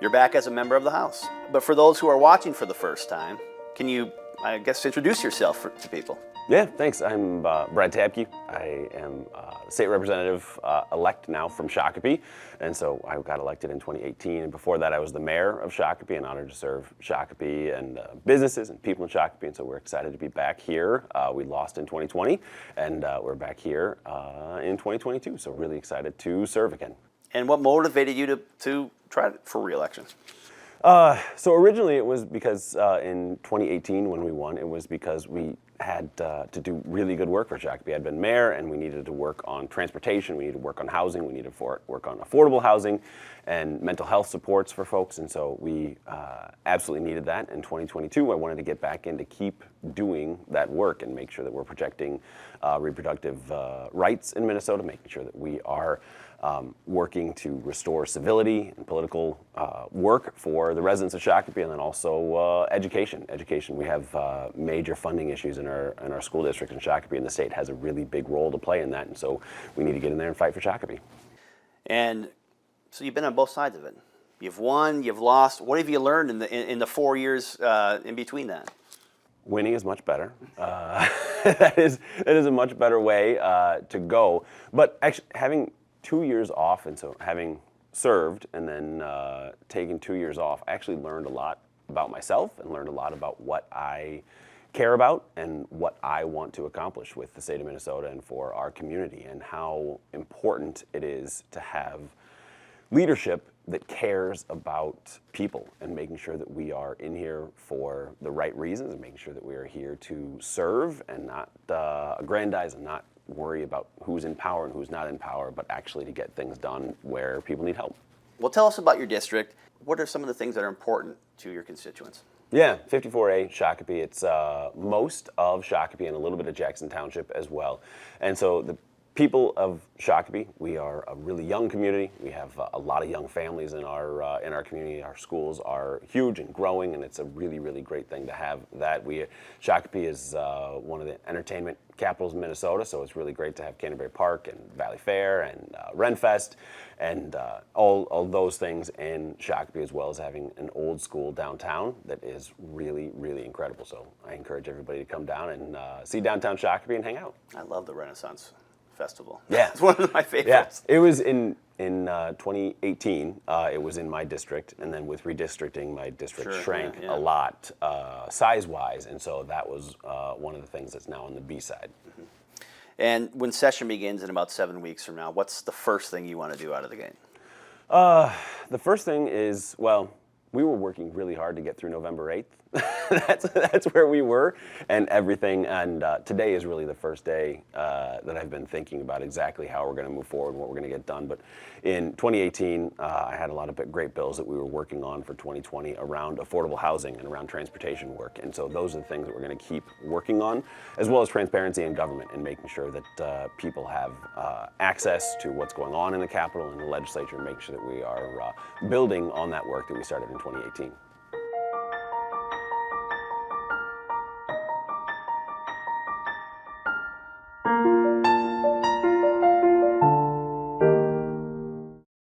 You're back as a member of the House. But for those who are watching for the first time, can you, I guess, introduce yourself to people? Yeah, thanks. I'm Brad Tabke. I am state representative elect now from Shakopee, and so I got elected in 2018. And before that, I was the mayor of Shakopee, and honored to serve Shakopee and businesses and people in Shakopee. And so we're excited to be back here. We lost in 2020, and we're back here in 2022. So really excited to serve again. And what motivated you to try for re-election? So originally it was because in 2018 when we won, it was because we had to do really good work for Shakopee. I'd been mayor, and we needed to work on transportation, we needed to work on housing, we needed to work on affordable housing and mental health supports for folks, and so we absolutely needed that. In 2022, I wanted to get back in to keep doing that work and make sure that we're protecting reproductive rights in Minnesota, making sure that we are working to restore civility and political work for the residents of Shakopee, and then also education. We have major funding issues in our school district in Shakopee, and the state has a really big role to play in that, and so we need to get in there and fight for Shakopee. And so you've been on both sides of it. You've won, you've lost. What have you learned in the 4 years in between that? Winning is much better. That is a much better way to go. But actually, having 2 years off, and so having served and then taking 2 years off, I actually learned a lot about myself and learned a lot about what I care about and what I want to accomplish with the state of Minnesota and for our community, and how important it is to have leadership that cares about people and making sure that we are in here for the right reasons and making sure that we are here to serve and not aggrandize and not worry about who's in power and who's not in power, but actually to get things done where people need help. Well, tell us about your district. What are some of the things that are important to your constituents? Yeah, 54A, Shakopee. It's most of Shakopee and a little bit of Jackson Township as well. And so the people of Shakopee, we are a really young community. We have a lot of young families in our community. Our schools are huge and growing, and it's a really, really great thing to have that. Shakopee is one of the entertainment capitals in Minnesota, so it's really great to have Canterbury Park and Valley Fair and Renfest and all those things in Shakopee, as well as having an old school downtown that is really, really incredible. So I encourage everybody to come down and see downtown Shakopee and hang out. I love the Renaissance Festival. Yeah. It's one of my favorites. Yeah. It was in 2018, it was in my district, and then with redistricting, my district shrank a lot size-wise, and so that was one of the things that's now on the B side. Mm-hmm. And when session begins in about 7 weeks from now, what's the first thing you want to do out of the gate? The first thing is, well, we were working really hard to get through November 8th. That's where we were and everything. And today is really the first day that I've been thinking about exactly how we're going to move forward and what we're going to get done. But in 2018, I had a lot of great bills that we were working on for 2020 around affordable housing and around transportation work. And so those are the things that we're going to keep working on, as well as transparency in government and making sure that people have access to what's going on in the Capitol and the legislature, and making sure that we are building on that work that we started in 2018.